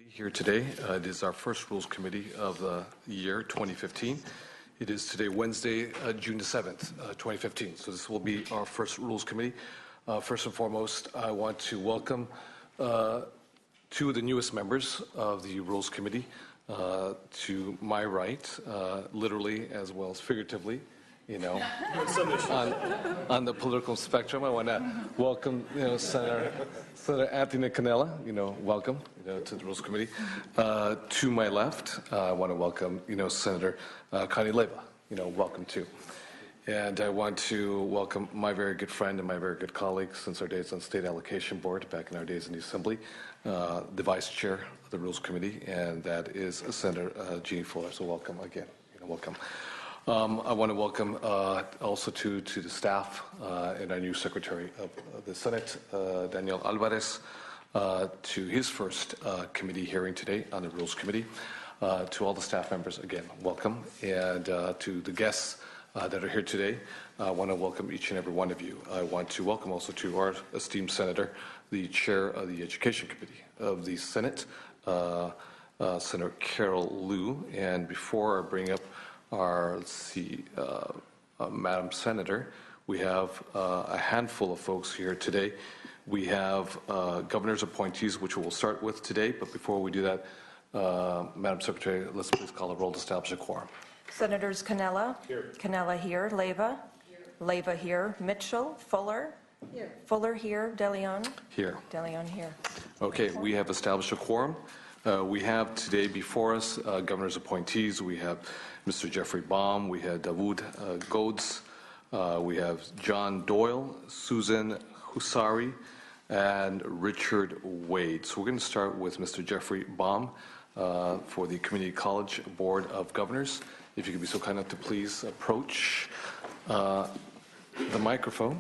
Here today. It is our first Rules Committee of the year 2015. It is today Wednesday, June the 7th, 2015. So this will be our first Rules Committee. First and foremost, I want to welcome two of the newest members of the Rules Committee to my right, literally as well as figuratively. You know, on the political spectrum. I want to welcome, Senator Anthony Canella. Welcome, to the Rules Committee. To my left, I want to welcome, Senator Connie Leyva. Welcome too. And I want to welcome my very good friend and my very good colleague since our days on State Allocation Board, back in our days in the Assembly, the Vice Chair of the Rules Committee, and that is Senator Jeannie Fuller. So welcome again. Welcome. I want to welcome also to the staff and our new Secretary of the Senate, Daniel Alvarez, to his first committee hearing today on the Rules Committee. To all the staff members, again, welcome. And to the guests that are here today, I want to welcome each and every one of you. I want to welcome also to our esteemed Senator, the Chair of the Education Committee of the Senate, Senator Carol Liu. And before I bring up our, Madam Senator, we have a handful of folks here today. We have governor's appointees, which we'll start with today. But before we do that, Madam Secretary, let's please call a roll to establish a quorum. Senators Canella. Here. Canella here. Leyva. Here. Leyva here. Mitchell. Fuller. Here. Fuller here. DeLeon. Here. DeLeon here. Okay, we have established a quorum. We have today before us governor's appointees. We have Mr. Jeffrey Baum, we have Dawood Godes, we have John Doyle, Susan Husari, and Richard Wade. So we're going to start with Mr. Jeffrey Baum for the Community College Board of Governors. If you could be so kind enough to please approach the microphone.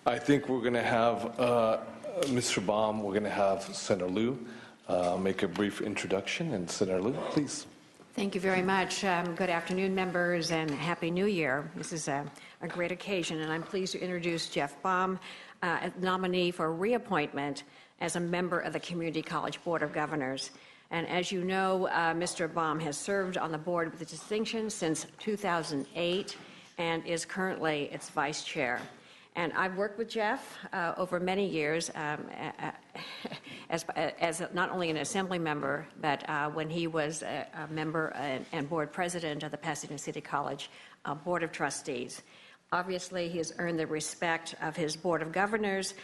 I think we're going to have Mr. Baum, we're going to have Senator Liu make a brief introduction. And Senator Liu, please. Thank you very much. Good afternoon, members, and Happy New Year. This is a great occasion, and I'm pleased to introduce Jeff Baum, a nominee for reappointment as a member of the Community College Board of Governors. And as you know, Mr. Baum has served on the board with distinction since 2008 and is currently its vice chair. And I've worked with Jeff over many years as not only an assembly member, but when he was a member and board president of the Pasadena City College Board of Trustees. Obviously, he has earned the respect of his Board of Governors,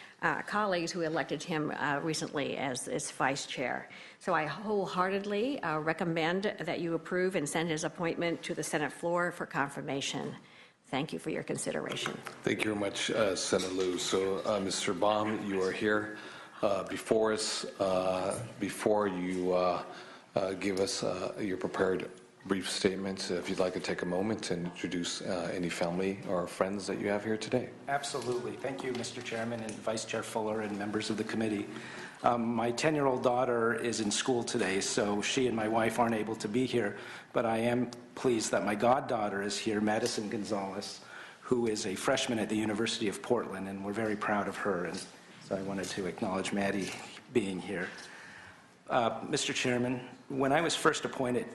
colleagues who elected him recently as its vice chair. So I wholeheartedly recommend that you approve and send his appointment to the Senate floor for confirmation. Thank you for your consideration. Thank you very much, Senator Liu. So, Mr. Baum, you are here before us. Before you give us your prepared brief statement, if you'd like to take a moment and introduce any family or friends that you have here today. Absolutely. Thank you, Mr. Chairman and Vice Chair Fuller and members of the committee. My 10-year-old daughter is in school today, so she and my wife aren't able to be here, but I am pleased that my goddaughter is here, Madison Gonzalez, who is a freshman at the University of Portland, and we're very proud of her, and so I wanted to acknowledge Maddie being here. Mr. Chairman, when I was first appointed,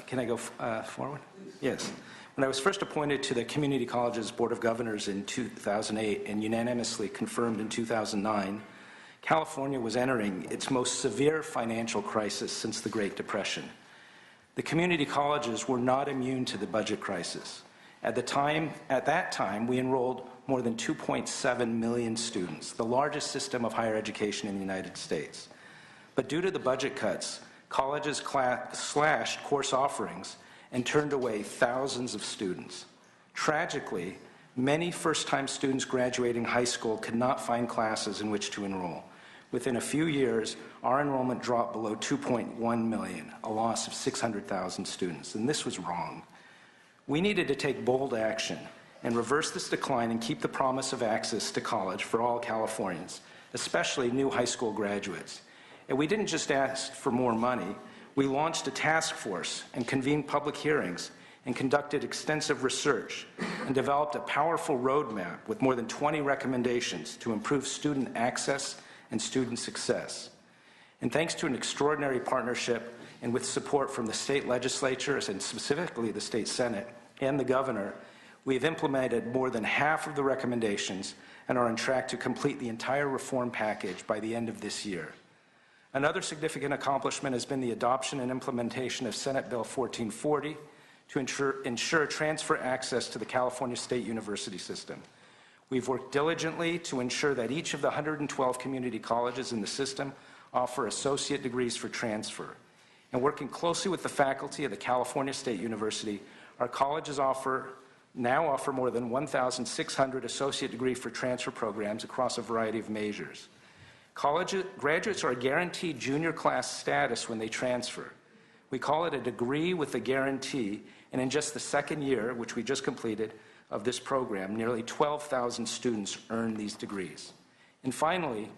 can I go forward? Yes. When I was first appointed to the Community College's Board of Governors in 2008 and unanimously confirmed in 2009, California was entering its most severe financial crisis since the Great Depression. The community colleges were not immune to the budget crisis. At that time, we enrolled more than 2.7 million students, the largest system of higher education in the United States. But due to the budget cuts, colleges slashed course offerings and turned away thousands of students. Tragically, many first-time students graduating high school could not find classes in which to enroll. Within a few years, our enrollment dropped below 2.1 million, a loss of 600,000 students, and this was wrong. We needed to take bold action and reverse this decline and keep the promise of access to college for all Californians, especially new high school graduates. And we didn't just ask for more money. We launched a task force and convened public hearings and conducted extensive research and developed a powerful roadmap with more than 20 recommendations to improve student access and student success. And thanks to an extraordinary partnership and with support from the state legislatures and specifically the state Senate and the governor, we have implemented more than half of the recommendations and are on track to complete the entire reform package by the end of this year. Another significant accomplishment has been the adoption and implementation of Senate Bill 1440 to ensure transfer access to the California State University system. We've worked diligently to ensure that each of the 112 community colleges in the system offer associate degrees for transfer. And working closely with the faculty of the California State University, our colleges now offer more than 1,600 associate degree for transfer programs across a variety of majors. College graduates are guaranteed junior class status when they transfer. We call it a degree with a guarantee, and in just the second year, which we just completed, of this program, nearly 12,000 students earned these degrees. And finally,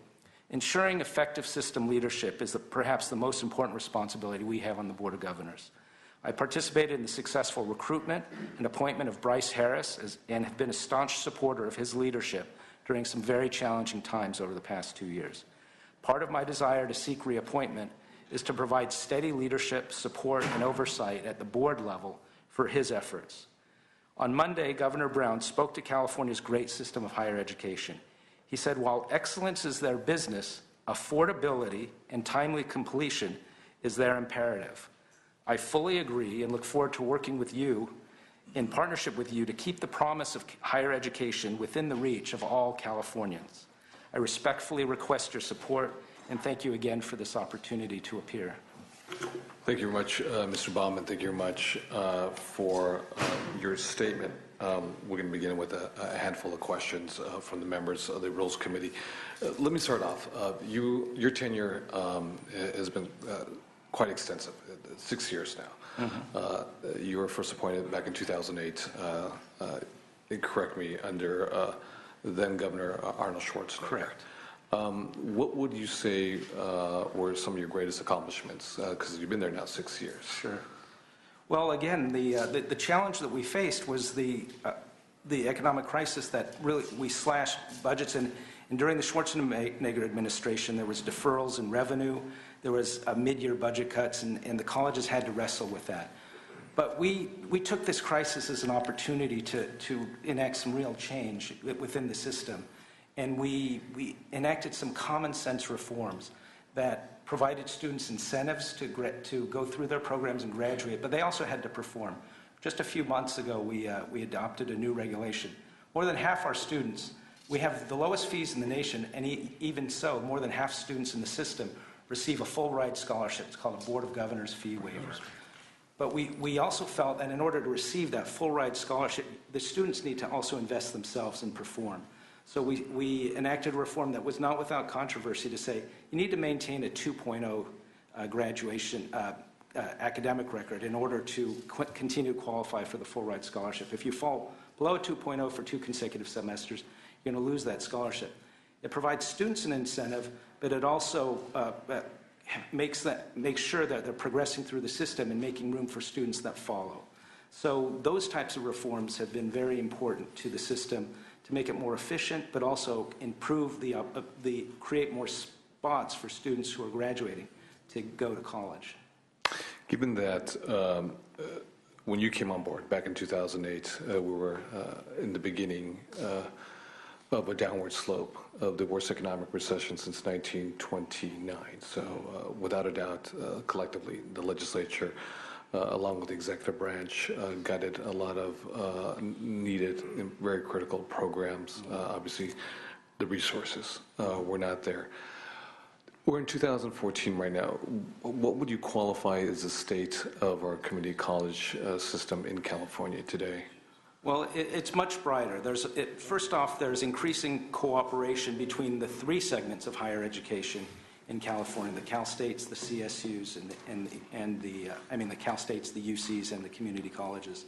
ensuring effective system leadership is perhaps the most important responsibility we have on the Board of Governors. I participated in the successful recruitment and appointment of Bryce Harris and have been a staunch supporter of his leadership during some very challenging times over the past 2 years. Part of my desire to seek reappointment is to provide steady leadership, support, and oversight at the board level for his efforts. On Monday, Governor Brown spoke to California's great system of higher education. He said, while excellence is their business, affordability and timely completion is their imperative. I fully agree and look forward to working with you in partnership with you to keep the promise of higher education within the reach of all Californians. I respectfully request your support and thank you again for this opportunity to appear. Thank you very much, Mr. Baum, and thank you very much for your statement. We're going to begin with a handful of questions from the members of the Rules Committee. Let me start off. Your tenure has been quite extensive, 6 years now. Mm-hmm. You were first appointed back in 2008, correct me, under then Governor Arnold Schwarzenegger. Correct. What would you say were some of your greatest accomplishments? Because you've been there now 6 years. Sure. Well, again, the challenge that we faced was the economic crisis that really we slashed budgets. And during the Schwarzenegger administration, there was deferrals in revenue. There was mid-year budget cuts, and the colleges had to wrestle with that. But we took this crisis as an opportunity to enact some real change within the system. And we enacted some common sense reforms that provided students incentives to go through their programs and graduate, but they also had to perform. Just a few months ago, we adopted a new regulation. More than half our students, we have the lowest fees in the nation, and even so, more than half students in the system receive a full ride scholarship. It's called a Board of Governors fee waiver. But we also felt that in order to receive that full ride scholarship, the students need to also invest themselves and perform. So we enacted a reform that was not without controversy to say you need to maintain a 2.0 graduation academic record in order to continue to qualify for the full ride scholarship. If you fall below a 2.0 for 2 consecutive semesters, you're going to lose that scholarship. It provides students an incentive, but it also makes sure that they're progressing through the system and making room for students that follow. So those types of reforms have been very important to the system to make it more efficient, but also improve create more spots for students who are graduating to go to college. Given that when you came on board back in 2008, we were in the beginning of a downward slope of the worst economic recession since 1929. So without a doubt, collectively, the legislature, along with the executive branch, guided a lot of needed and very critical programs. Obviously, the resources were not there. We're in 2014 right now. What would you qualify as the state of our community college system in California today? Well, it's much brighter. First off, there's increasing cooperation between the 3 segments of higher education in California: the Cal States, the CSUs, the Cal States, the UCs, and the community colleges.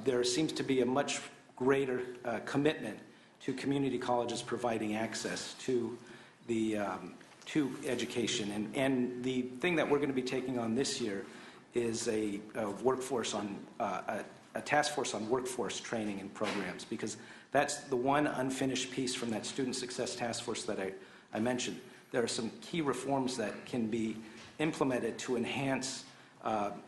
There seems to be a much greater commitment to community colleges providing access to education. And the thing that we're going to be taking on this year is a task force on workforce training and programs, because that's the one unfinished piece from that student success task force that I mentioned. there are some key reforms that can be implemented to enhance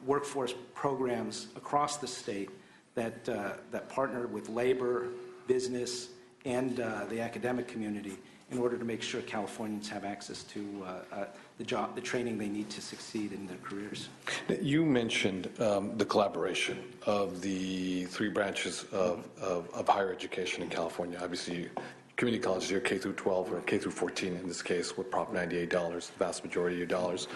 workforce programs across the state that partner with labor, business, and the academic community in order to make sure Californians have access to the training they need to succeed in their careers. You mentioned the collaboration of the three branches of higher education in California. Obviously, community colleges are K through 12 or K through 14 in this case with Prop 98 dollars, the vast majority of dollars.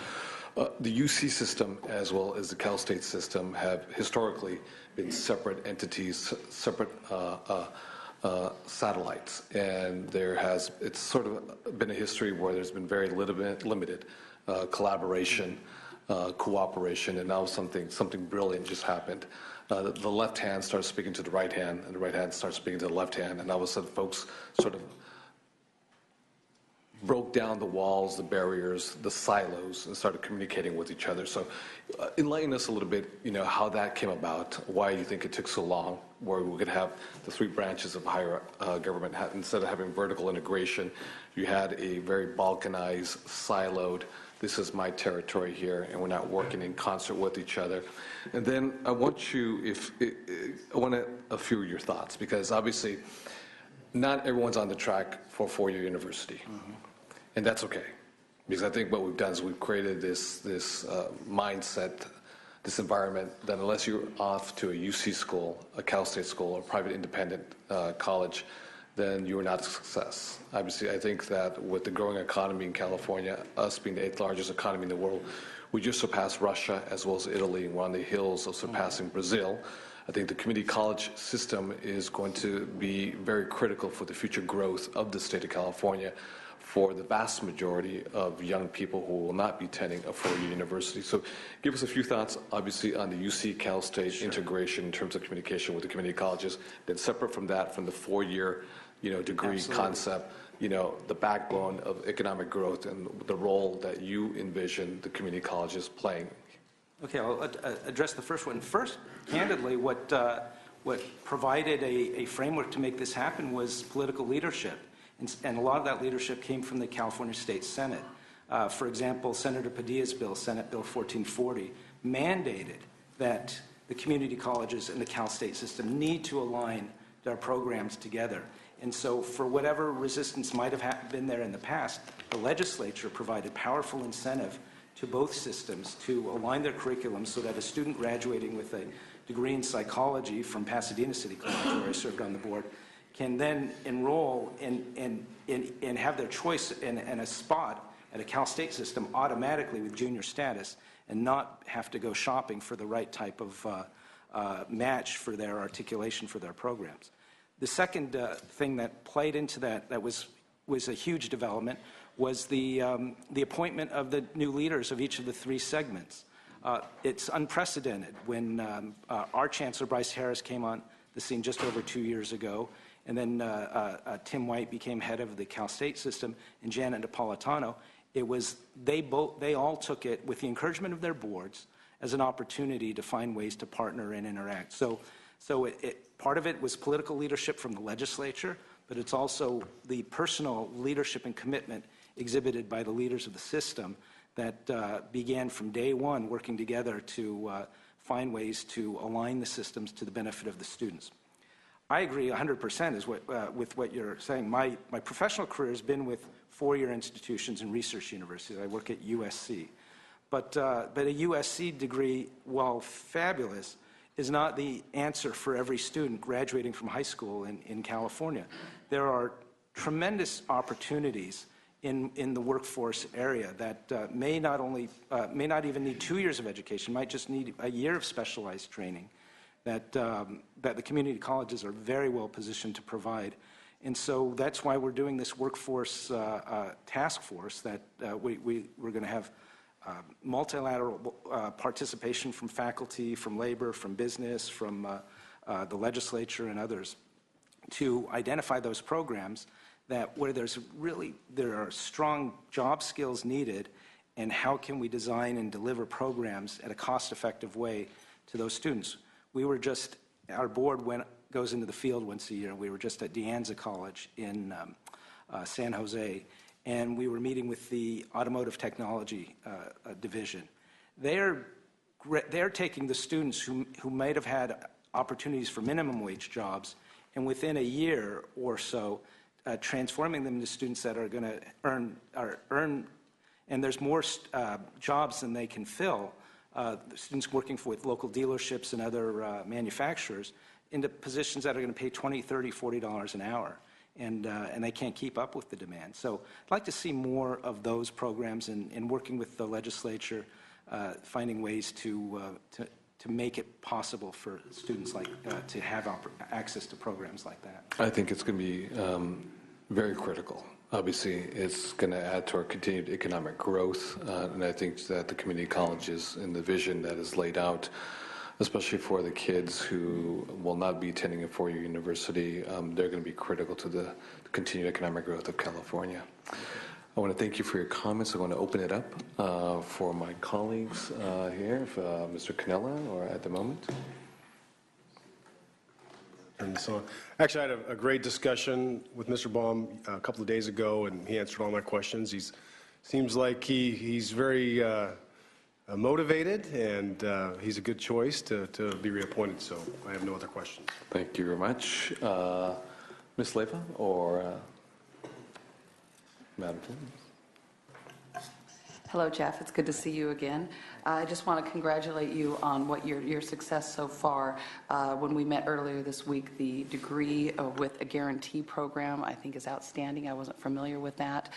The UC system as well as the Cal State system have historically been separate entities, separate satellites, and it's sort of been a history where there's been very limited collaboration, cooperation, and now something brilliant just happened. The left hand starts speaking to the right hand, and the right hand starts speaking to the left hand, and all of a sudden folks sort of broke down the walls, the barriers, the silos, and started communicating with each other. So enlighten us a little bit, how that came about, why you think it took so long, where we could have the three branches of higher government. Instead of having vertical integration, you had a very balkanized, siloed, this is my territory here, and we're not working in concert with each other. And then I want a few of your thoughts, because obviously not everyone's on the track for a four-year university. Mm-hmm. And that's okay, because I think what we've done is we've created this mindset, this environment that unless you're off to a UC school, a Cal State school, or a private independent college, then you are not a success. Obviously, I think that with the growing economy in California, us being the 8th largest economy in the world, we just surpassed Russia as well as Italy. We're on the heels of surpassing Brazil. I think the community college system is going to be very critical for the future growth of the state of California, for the vast majority of young people who will not be attending a four-year university. So give us a few thoughts, obviously, on the UC Cal State integration in terms of communication with the community colleges, then separate from that, from the four-year degree Absolutely. concept, the backbone of economic growth and the role that you envision the community colleges playing. Okay, I'll address the first one. First, candidly, what provided a framework to make this happen was political leadership. And a lot of that leadership came from the California State Senate. For example, Senator Padilla's bill, Senate Bill 1440, mandated that the community colleges and the Cal State system need to align their programs together. And so for whatever resistance might have been there in the past, the legislature provided powerful incentive to both systems to align their curriculum so that a student graduating with a degree in psychology from Pasadena City College, where I served on the board, can then enroll and have their choice in a spot at a Cal State system automatically with junior status and not have to go shopping for the right type of match for their articulation for their programs. The second thing that played into that was a huge development was the appointment of the new leaders of each of the three segments. It's unprecedented. When our Chancellor Bryce Harris came on the scene just over 2 years ago, and then Tim White became head of the Cal State system, and Janet Napolitano, they all took it with the encouragement of their boards as an opportunity to find ways to partner and interact. So part of it was political leadership from the legislature, but it's also the personal leadership and commitment exhibited by the leaders of the system that began from day one working together to find ways to align the systems to the benefit of the students. I agree 100% with what you're saying. My professional career has been with four-year institutions and research universities. I work at USC. But a USC degree, while fabulous, is not the answer for every student graduating from high school in California. There are tremendous opportunities in the workforce area that may not even need 2 years of education, might just need a year of specialized training that the community colleges are very well positioned to provide. And so that's why we're doing this workforce task force that we're going to have multilateral participation from faculty, from labor, from business, from the legislature and others to identify those programs where there are strong job skills needed, and how can we design and deliver programs at a cost-effective way to those students. Our board goes into the field once a year. We were just at De Anza College in San Jose, and we were meeting with the automotive technology division. They're taking the students who might have had opportunities for minimum wage jobs, and within a year or so, transforming them into students that are going to earn, and there's more jobs than they can fill, students working with local dealerships and other manufacturers, into positions that are going to pay $20, $30, $40 an hour. And they can't keep up with the demand. So I'd like to see more of those programs and working with the legislature, finding ways to make it possible for students to have access to programs like that. I think it's going to be very critical. Obviously, it's going to add to our continued economic growth, and I think that the community colleges and the vision that is laid out, especially for the kids who will not be attending a four-year university, they're going to be critical to the continued economic growth of California. I want to thank you for your comments. I want to open it up for my colleagues here, if, Mr. Cannella, or at the moment. And so, actually, I had a great discussion with Mr. Baum a couple of days ago, and he answered all my questions. Seems like he's very motivated, and he's a good choice to be reappointed, so I have no other questions. Thank you very much. Ms. Leyva or Madam Chair? Hello, Jeff. It's good to see you again. I just want to congratulate you on what your success so far. When we met earlier this week, the degree with a guarantee program, I think, is outstanding. I wasn't familiar with that.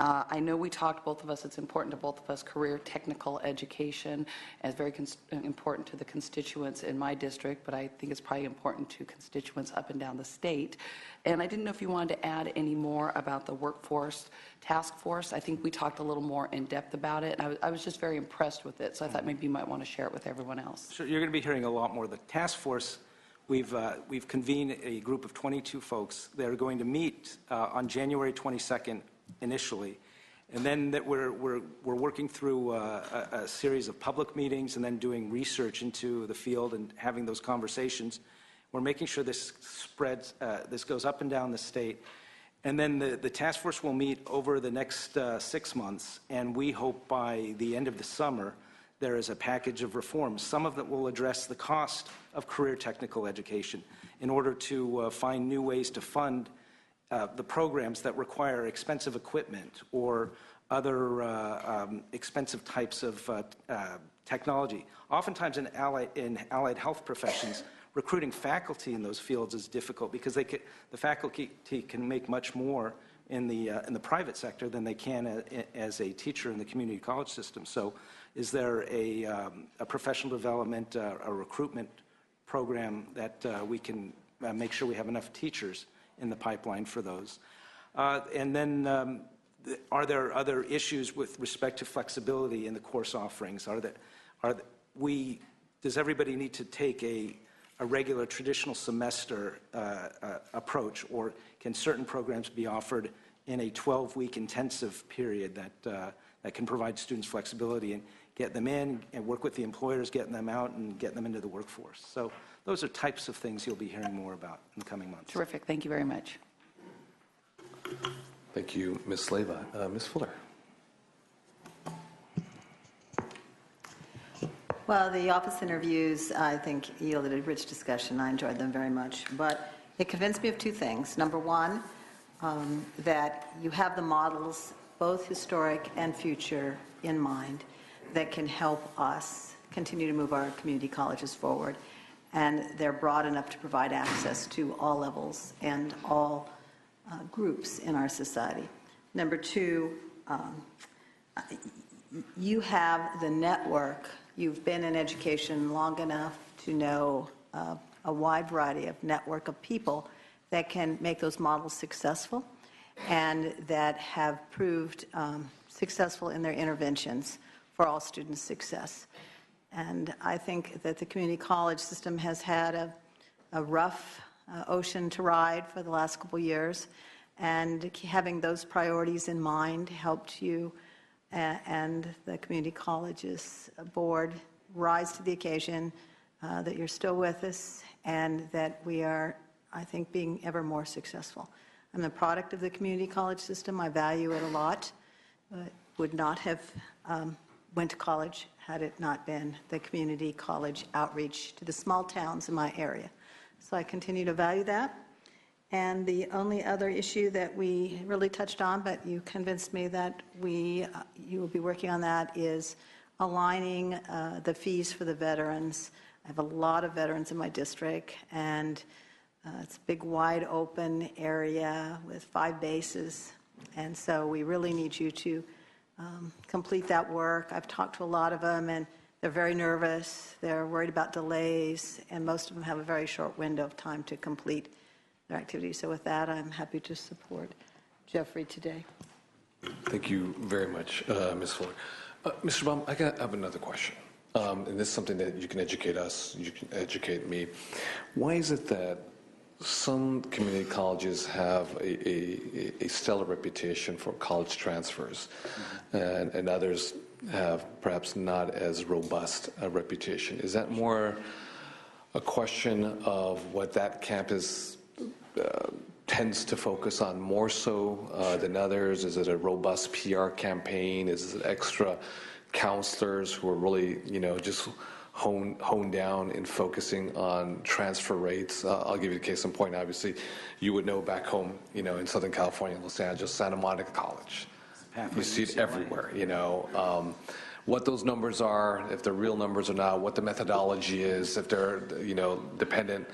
I know we talked, both of us, it's important to both of us, career technical education is very important to the constituents in my district, but I think it's probably important to constituents up and down the state. And I didn't know if you wanted to add any more about the workforce task force. I think we talked a little more in depth about it. And I was just very impressed with it, so I thought maybe you might want to share it with everyone else. Sure, you're going to be hearing a lot more. The task force, we've convened a group of 22 folks that are going to meet on January 22nd initially, and then that we're working through a series of public meetings and then doing research into the field and having those conversations. We're making sure this spreads, this goes up and down the state. And then the task force will meet over the next 6 months, and we hope by the end of the summer there is a package of reforms. Some of them will address the cost of career technical education in order to find new ways to fund the programs that require expensive equipment or other expensive types of technology. Oftentimes in allied health professions, recruiting faculty in those fields is difficult because the faculty can make much more in the private sector than they can as a teacher in the community college system. So is there a professional development, a recruitment program that we can make sure we have enough teachers in the pipeline for those? And then are there other issues with respect to flexibility in the course offerings? Does everybody need to take a regular traditional semester approach, or can certain programs be offered in a 12-week intensive period that can provide students flexibility and get them in and work with the employers, getting them out and getting them into the workforce? So those are types of things you'll be hearing more about in the coming months. Terrific. Thank you very much. Thank you, Ms. Leyva. Ms. Fuller. Well, the office interviews, I think, yielded a rich discussion. I enjoyed them very much. But it convinced me of two things. Number one, that you have the models, both historic and future, in mind that can help us continue to move our community colleges forward. And they're broad enough to provide access to all levels and all groups in our society. Number two, you have the network. You've been in education long enough to know a wide variety of network of people that can make those models successful and that have proved successful in their interventions for all students' success. And I think that the community college system has had a rough ocean to ride for the last couple years, and having those priorities in mind helped you and the community colleges board rise to the occasion, that you're still with us, and that we are, I think, being ever more successful. I'm the product of the community college system. I value it a lot. Would not have went to college had it not been the community college outreach to the small towns in my area. So I continue to value that. And the only other issue that we really touched on, but you convinced me that you will be working on that, is aligning the fees for the veterans. I have a lot of veterans in my district, and it's a big, wide open area with 5 bases. And so we really need you to complete that work. I've talked to a lot of them, and they're very nervous. They're worried about delays, and most of them have a very short window of time to complete their activities. So with that, I'm happy to support Jeffrey today. Thank you very much, Ms. Fuller. Mr. Baum, I have another question. And this is something that you can educate us, you can educate me. Why is it that some community colleges have a stellar reputation for college transfers, and others have perhaps not as robust a reputation? Is that more a question of what that campus tends to focus on more so than others? Is it a robust PR campaign? Is it extra counselors who are really, just hone down in focusing on transfer rates? I'll give you the case in point. Obviously, you would know back home, in Southern California, Los Angeles, Santa Monica College. You see it everywhere, what those numbers are, if they're real numbers or not, what the methodology is, if they're, dependent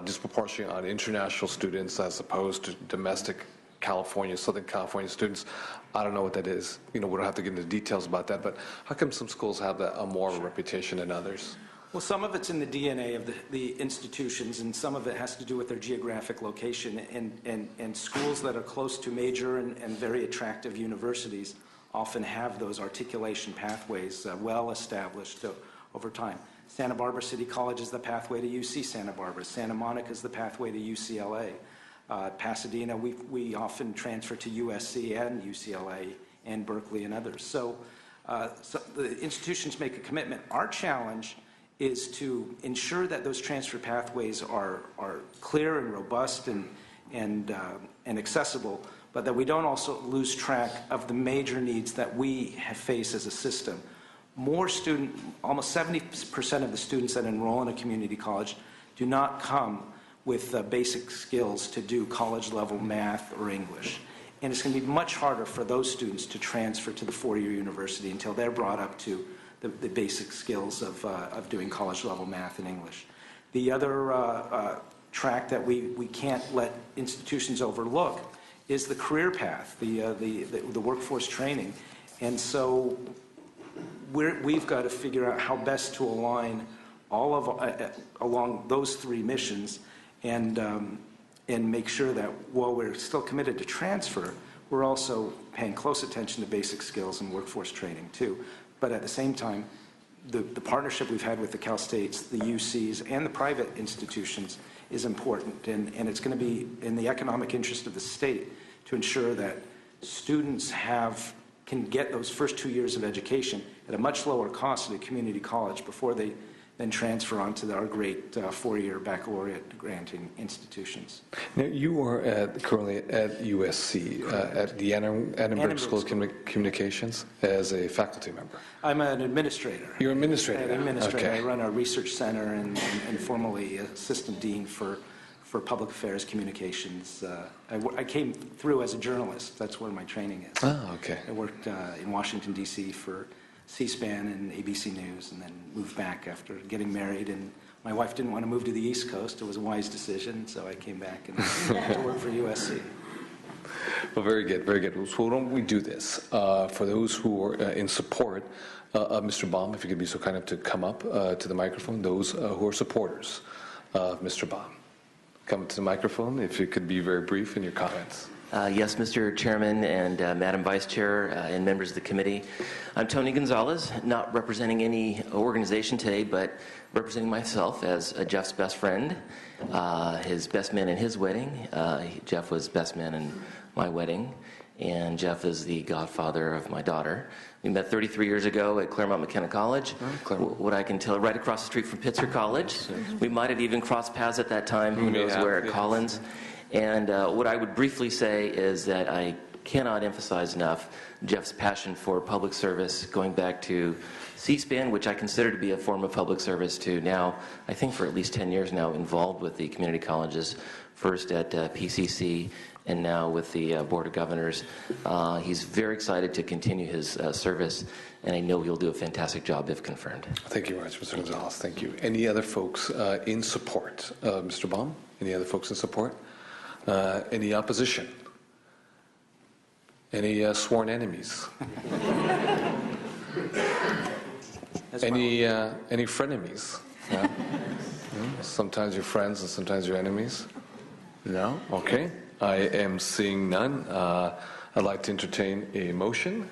disproportionately on international students as opposed to domestic California, Southern California students. I don't know what that is. We don't have to get into details about that, but how come some schools have a more of a reputation than others? Well, some of it's in the DNA of the institutions, and some of it has to do with their geographic location. And schools that are close to major and very attractive universities often have those articulation pathways well established over time. Santa Barbara City College is the pathway to UC Santa Barbara. Santa Monica is the pathway to UCLA. Pasadena, we often transfer to USC and UCLA and Berkeley and others. So the institutions make a commitment. Our challenge is to ensure that those transfer pathways are clear and robust and accessible, but that we don't also lose track of the major needs that we face as a system. Almost 70% of the students that enroll in a community college do not come with basic skills to do college-level math or English. And it's going to be much harder for those students to transfer to the four-year university until they're brought up to the basic skills of doing college-level math and English. The other track that we can't let institutions overlook is the career path, the workforce training. And so we've got to figure out how best to align all of along those 3 missions and make sure that while we're still committed to transfer, we're also paying close attention to basic skills and workforce training too. But at the same time, the partnership we've had with the Cal States, the UCs, and the private institutions is important, and it's going to be in the economic interest of the state to ensure that students can get those first 2 years of education at a much lower cost at a community college before they then transfer on to our great 4-year baccalaureate granting institutions. Now, you are currently at USC, at the Annenberg School of Communications, as a faculty member. I'm an administrator. You're an administrator now? I'm an administrator. Okay. I run our research center and formerly assistant dean for public affairs communications. I came through as a journalist. That's where my training is. Oh, okay. I worked in Washington, D.C. for C-SPAN and ABC News, and then moved back after getting married. And my wife didn't want to move to the East Coast. It was a wise decision, so I came back and to work for USC. Well, very good, very good. So why don't we do this? For those who are in support of Mr. Baum, if you could be so kind of to come up to the microphone, those who are supporters of Mr. Baum. Come to the microphone, if you could be very brief in your comments. Yes, Mr. Chairman and Madam Vice Chair and members of the committee. I'm Tony Gonzalez, not representing any organization today, but representing myself as Jeff's best friend, his best man in his wedding. Jeff was best man in my wedding, and Jeff is the godfather of my daughter. We met 33 years ago at Claremont McKenna College. What I can tell, right across the street from Pitzer College. We might have even crossed paths at that time, who knows where, at Collins. And what I would briefly say is that I cannot emphasize enough Jeff's passion for public service, going back to C-SPAN, which I consider to be a form of public service, to now, I think for at least 10 years now, involved with the community colleges, first at PCC and now with the Board of Governors. He's very excited to continue his service, and I know he'll do a fantastic job if confirmed. Thank you very much, Mr. Gonzalez. Thank you. Any other folks in support? Mr. Baum, any other folks in support? Any opposition? Any sworn enemies? Any frenemies? Yeah? Sometimes you're friends and sometimes you're enemies? No? Okay. I am seeing none. I'd like to entertain a motion.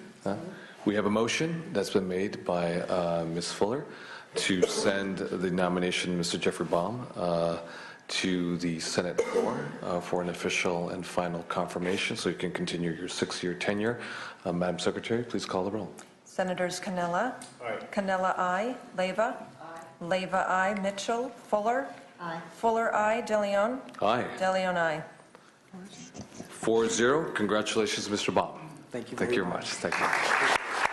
We have a motion that's been made by Ms. Fuller to send the nomination of Mr. Jeffrey Baum to the Senate floor for an official and final confirmation so you can continue your 6-year tenure. Madam Secretary, please call the roll. Senators Canella? Aye. Canella, aye. Leyva? Aye. Leyva, aye. Mitchell? Fuller? Aye. Fuller, aye. DeLeon? Aye. DeLeon, aye. 4-0. Congratulations, Mr. Baum. Thank you Thank very you very much. Thank you.